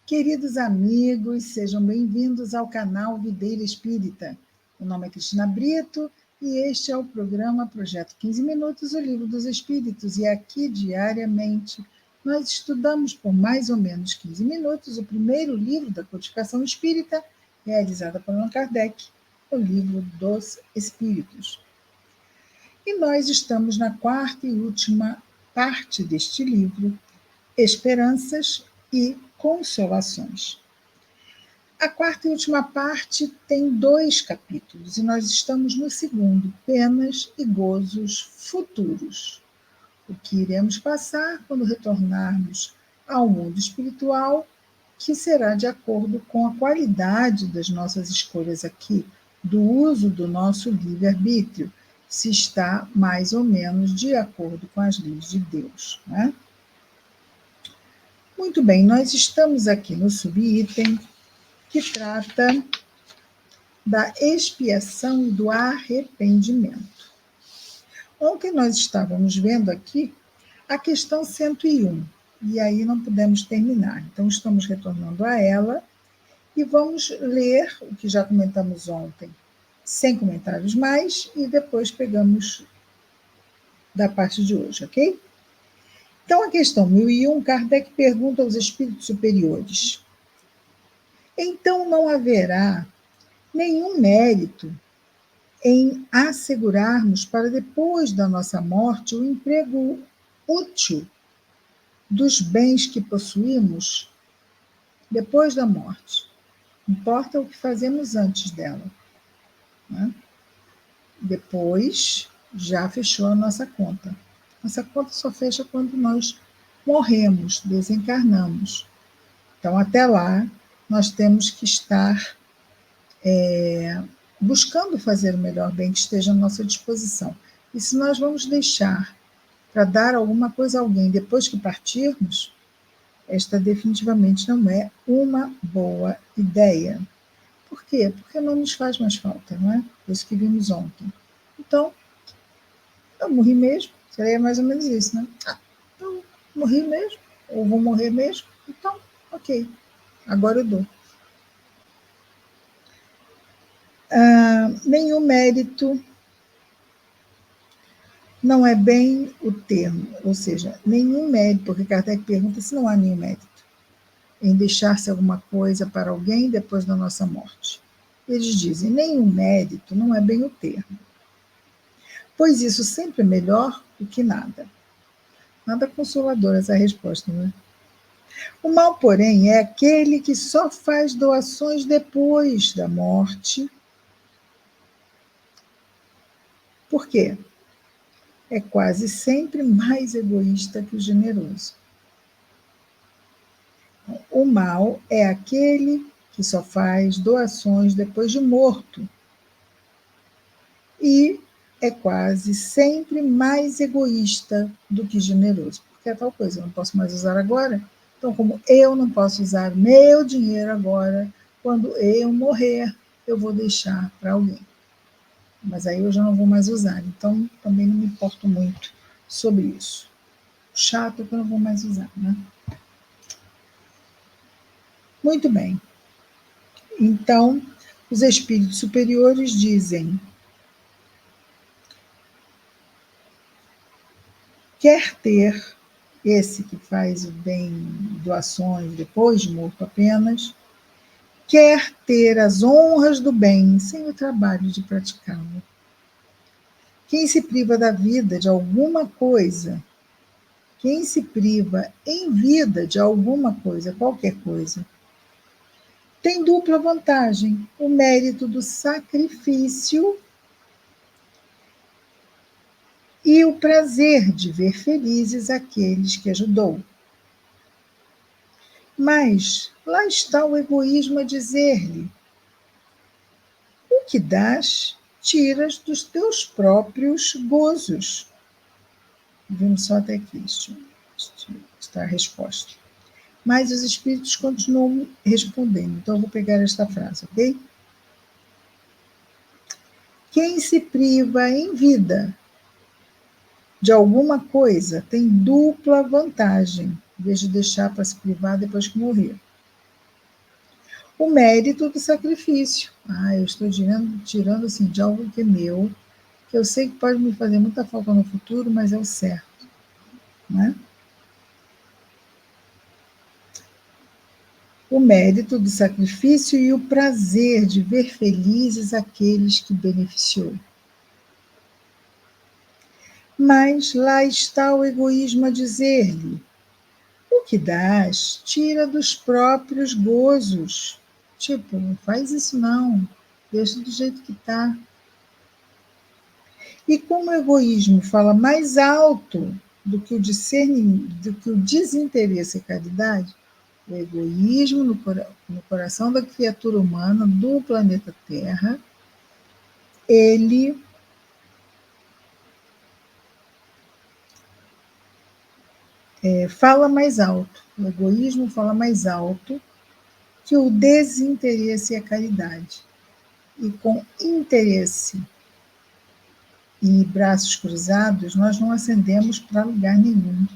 Queridos amigos, sejam bem-vindos ao canal Videira Espírita. Meu nome é Cristina Brito e este é o programa Projeto 15 Minutos, o Livro dos Espíritos. E aqui, diariamente, nós estudamos por mais ou menos 15 minutos o primeiro livro da codificação espírita, realizada por Allan Kardec, o Livro dos Espíritos. E nós estamos na quarta e última parte deste livro, Esperanças e Consolações. A quarta e última parte tem 2 capítulos, e nós estamos no segundo, Penas e Gozos Futuros. O que iremos passar quando retornarmos ao mundo espiritual, que será de acordo com a qualidade das nossas escolhas aqui, do uso do nosso livre-arbítrio, se está mais ou menos de acordo com as leis de Deus, né? Muito bem, nós estamos aqui no subitem que trata da expiação e do arrependimento. Ontem nós estávamos vendo aqui a questão 101, e aí não pudemos terminar. Então, estamos retornando a ela e vamos ler o que já comentamos ontem, sem comentários mais, e depois pegamos da parte de hoje, ok? Então, a questão 1001, Kardec pergunta aos espíritos superiores: então não haverá nenhum mérito em assegurarmos para depois da nossa morte o emprego útil dos bens que possuímos depois da morte? Importa o que fazemos antes dela, né? Depois já fechou a nossa conta. Nossa conta só fecha quando nós morremos, desencarnamos. Então, até lá, nós temos que estar buscando fazer o melhor bem que esteja à nossa disposição. E se nós vamos deixar para dar alguma coisa a alguém depois que partirmos, esta definitivamente não é uma boa ideia. Por quê? Porque não nos faz mais falta, não é? Isso que vimos ontem. Então, eu morri mesmo, seria mais ou menos isso, né? Eu morri mesmo, ou vou morrer mesmo, então, ok, agora eu dou. Nenhum mérito não é bem o termo, ou seja, nenhum mérito, porque Kardec pergunta se não há nenhum mérito em deixar-se alguma coisa para alguém depois da nossa morte. Eles dizem, nenhum mérito não é bem o termo, pois isso sempre é melhor do que nada. Nada consolador essa resposta, né? O mal, porém, é aquele que só faz doações depois da morte. Por quê? É quase sempre mais egoísta que o generoso. O mal é aquele que só faz doações depois de morto. E é quase sempre mais egoísta do que generoso. Porque é tal coisa, eu não posso mais usar agora. Então, como eu não posso usar meu dinheiro agora, quando eu morrer, eu vou deixar para alguém. Mas aí eu já não vou mais usar. Então, também não me importo muito sobre isso. Chato que eu não vou mais usar, né? Muito bem. Então, os espíritos superiores dizem: quer ter esse que faz o bem, doações depois de morto apenas, quer ter as honras do bem sem o trabalho de praticá-lo. Quem se priva da vida de alguma coisa, quem se priva em vida de alguma coisa, qualquer coisa, tem dupla vantagem: o mérito do sacrifício e o prazer de ver felizes aqueles que ajudou. Mas lá está o egoísmo a dizer-lhe: o que dás, tiras dos teus próprios gozos. Vimos só até aqui, está a resposta. Mas os espíritos continuam respondendo. Então, eu vou pegar esta frase, ok? Quem se priva em vida de alguma coisa tem dupla vantagem, em vez de deixar para se privar depois que morrer. O mérito do sacrifício. Eu estou tirando assim, de algo que é meu, que eu sei que pode me fazer muita falta no futuro, mas é o certo. Né? O mérito do sacrifício e o prazer de ver felizes aqueles que beneficiou. Mas lá está o egoísmo a dizer-lhe: o que dás, tira dos próprios gozos. Tipo, não faz isso não, deixa do jeito que está. E como o egoísmo fala mais alto do que o discernimento, do que o desinteresse e caridade, o egoísmo no coração da criatura humana do planeta Terra, ele fala mais alto. O egoísmo fala mais alto que o desinteresse e a caridade. E com interesse e braços cruzados, nós não ascendemos para lugar nenhum.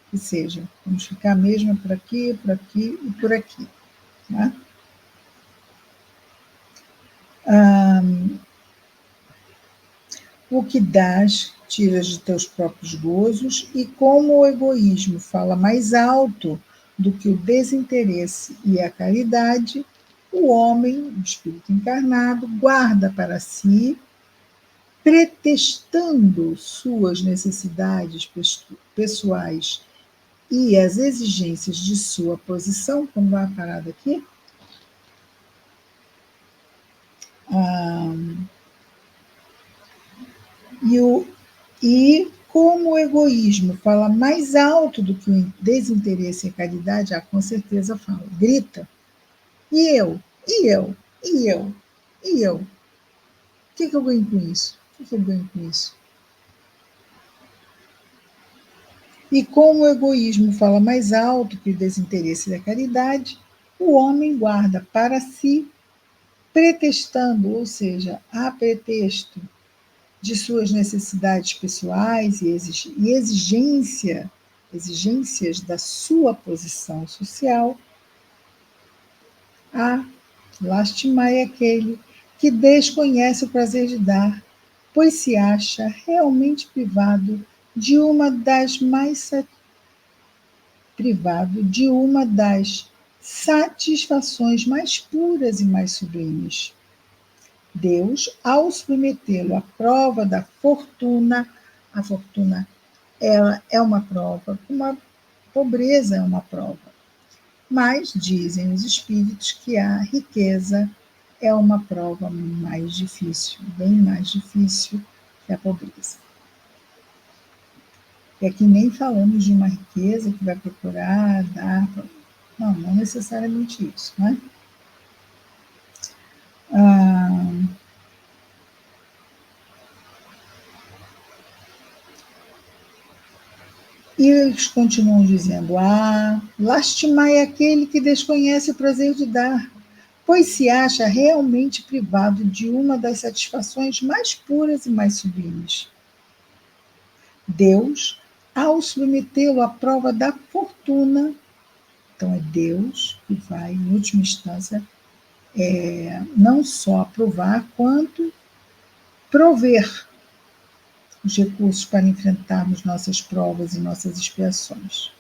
Que seja, vamos ficar mesmo por aqui e por aqui. Tá? O que dás, tiras de teus próprios gozos, e como o egoísmo fala mais alto do que o desinteresse e a caridade, o homem, o espírito encarnado, guarda para si, pretextando suas necessidades pessoais e as exigências de sua posição, como vai a parada aqui, e como o egoísmo fala mais alto do que o desinteresse e a caridade, com certeza fala, grita, e eu, e eu, e eu, e eu. O que eu ganho com isso? O que eu ganho com isso? E como o egoísmo fala mais alto que o desinteresse e a caridade, o homem guarda para si, pretextando, ou seja, a pretexto de suas necessidades pessoais e exigências da sua posição social, a lastimar aquele que desconhece o prazer de dar, pois se acha realmente de uma das mais privado de uma das satisfações mais puras e mais sublimes. Deus, ao submetê-lo à prova da fortuna, a fortuna ela é uma prova, como a pobreza é uma prova. Mas dizem os espíritos que a riqueza é uma prova mais difícil, bem mais difícil que a pobreza. E aqui nem falamos de uma riqueza que vai procurar dar. Não necessariamente isso, né? E eles continuam dizendo: lastimai aquele que desconhece o prazer de dar, pois se acha realmente privado de uma das satisfações mais puras e mais sublimes. Deus, ao submetê-lo à prova da fortuna, então é Deus que vai, em última instância, não só aprovar, quanto prover os recursos para enfrentarmos nossas provas e nossas expiações.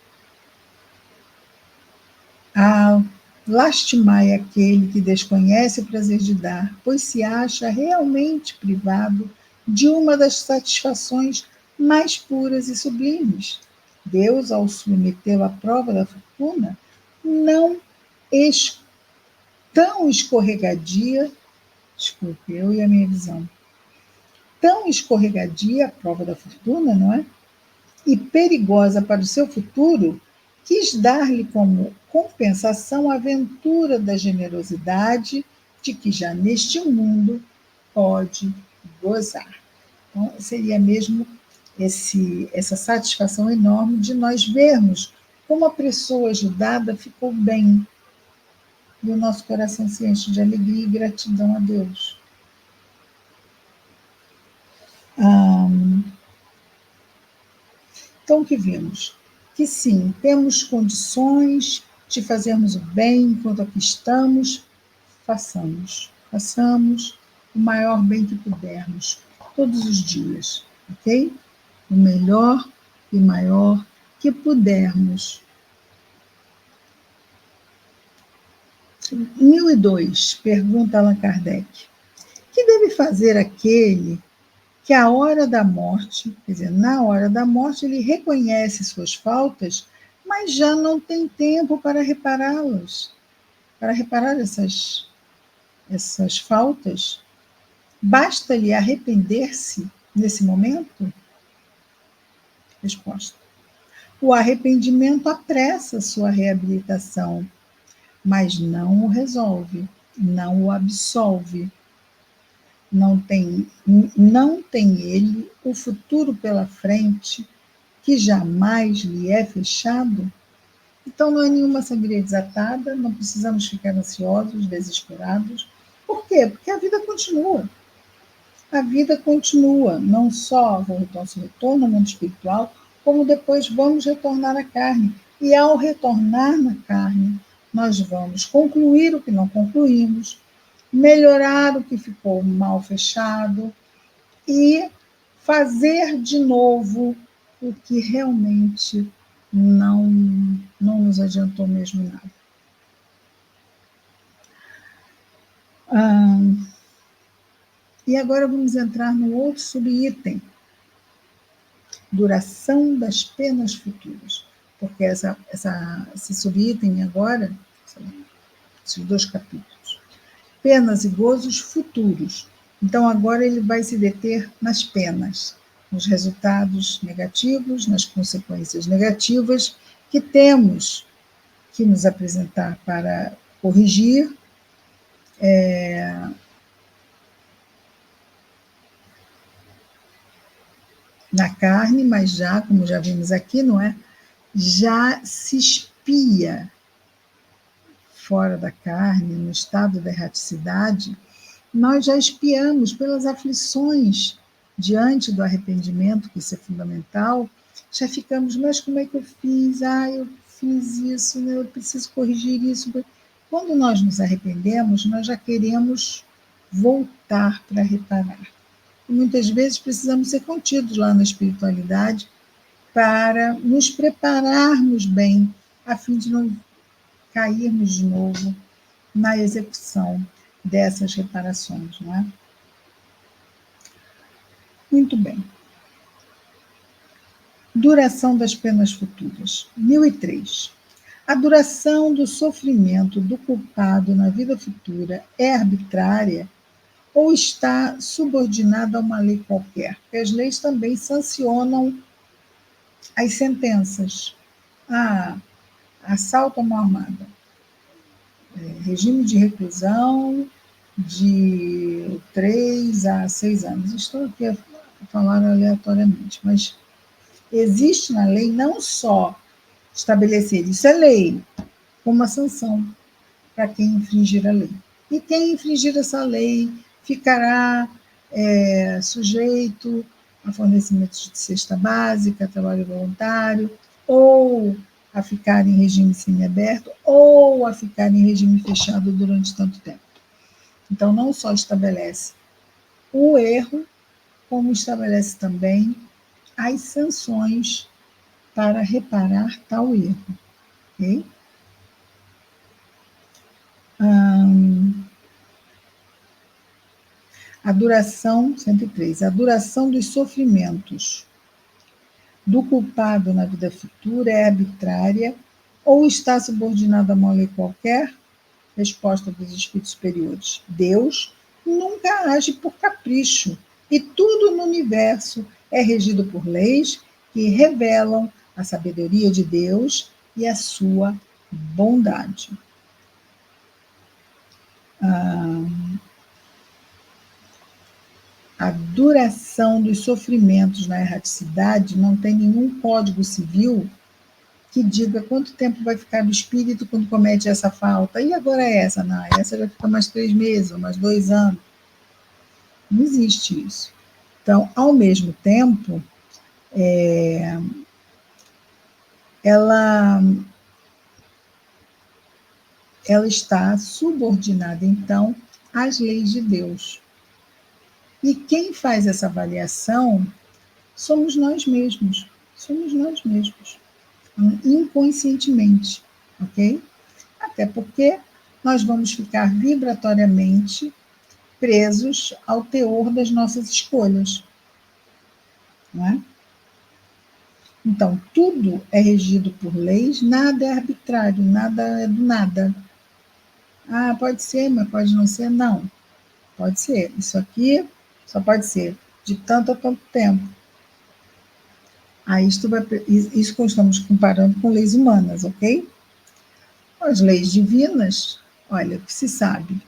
Lastimai aquele que desconhece o prazer de dar, pois se acha realmente privado de uma das satisfações mais puras e sublimes. Deus, ao submetê-lo à prova da fortuna, não tão escorregadia, desculpe, eu e a minha visão, tão escorregadia a prova da fortuna, não é? E perigosa para o seu futuro, quis dar-lhe como compensação a aventura da generosidade de que já neste mundo pode gozar. Então, seria mesmo essa satisfação enorme de nós vermos como a pessoa ajudada ficou bem e o nosso coração se enche de alegria e gratidão a Deus. Então, o que vimos? Que sim, temos condições de fazermos o bem enquanto aqui estamos, façamos. Façamos o maior bem que pudermos, todos os dias, ok? O melhor e maior que pudermos. 1002, pergunta Allan Kardec. Que deve fazer aquele que à hora da morte, quer dizer, na hora da morte, ele reconhece suas faltas, mas já não tem tempo para repará-las, para reparar essas faltas? Basta-lhe arrepender-se nesse momento? Resposta. O arrependimento apressa sua reabilitação, mas não o resolve, não o absolve. Não tem ele o futuro pela frente que jamais lhe é fechado? Então não é nenhuma sangria desatada, não precisamos ficar ansiosos, desesperados. Por quê? Porque a vida continua. A vida continua, não só o nosso retorno ao mundo espiritual, como depois vamos retornar à carne. E ao retornar na carne, nós vamos concluir o que não concluímos, melhorar o que ficou mal fechado e fazer de novo o que realmente não nos adiantou mesmo nada. E agora vamos entrar no outro subitem, duração das penas futuras. Porque esse subitem agora, esses 2 capítulos, penas e gozos futuros. Então agora ele vai se deter nas penas, nos resultados negativos, nas consequências negativas que temos que nos apresentar para corrigir, na carne, mas já, como já vimos aqui, não é? Já se espia fora da carne, no estado da erraticidade, nós já espiamos pelas aflições diante do arrependimento, que isso é fundamental, já ficamos, mas como é que eu fiz? Eu fiz isso, eu preciso corrigir isso. Quando nós nos arrependemos, nós já queremos voltar para reparar. E muitas vezes precisamos ser contidos lá na espiritualidade para nos prepararmos bem, a fim de não cairmos de novo na execução dessas reparações, não é? Muito bem. Duração das penas futuras. 1003. A duração do sofrimento do culpado na vida futura é arbitrária ou está subordinada a uma lei qualquer? Porque as leis também sancionam as sentenças. Assalto à mão armada. Regime de reclusão de 3 a 6 anos. Estou aqui a falar aleatoriamente, mas existe na lei não só estabelecer, isso é lei, como uma sanção para quem infringir a lei. E quem infringir essa lei ficará sujeito a fornecimentos de cesta básica, trabalho voluntário, ou a ficar em regime semiaberto, ou a ficar em regime fechado durante tanto tempo. Então, não só estabelece o erro, como estabelece também as sanções para reparar tal erro. Okay? A duração, 103, a duração dos sofrimentos do culpado na vida futura é arbitrária ou está subordinada a uma lei qualquer? Resposta dos espíritos superiores. Deus nunca age por capricho e tudo no universo é regido por leis que revelam a sabedoria de Deus e a sua bondade. A duração dos sofrimentos na erraticidade não tem nenhum código civil que diga quanto tempo vai ficar do espírito quando comete essa falta. E agora essa? Não, essa vai ficar mais 3 meses, ou mais 2 anos. Não existe isso. Então, ao mesmo tempo, ela ela está subordinada, então, às leis de Deus. E quem faz essa avaliação somos nós mesmos. Somos nós mesmos, inconscientemente, ok? Até porque nós vamos ficar vibratoriamente presos ao teor das nossas escolhas, não é? Então, tudo é regido por leis, nada é arbitrário, nada é do nada. Ah, pode ser, mas pode não ser, não. Pode ser. Isso aqui só pode ser de tanto a tanto tempo. Aí isso que estamos comparando com leis humanas, ok? As leis divinas, olha, o que se sabe,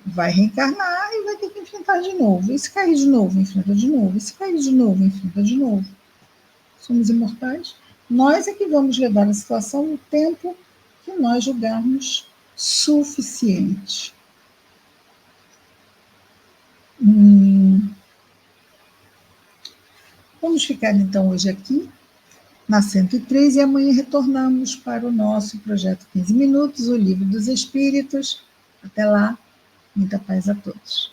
vai reencarnar e vai ter que enfrentar de novo. E se cair de novo, enfrenta de novo. E se cair de novo, enfrenta de novo. Somos imortais. Nós é que vamos levar a situação no tempo que nós julgarmos suficiente. Vamos ficar então hoje aqui na 103 e amanhã retornamos para o nosso projeto 15 minutos, o Livro dos Espíritos. Até lá, muita paz a todos.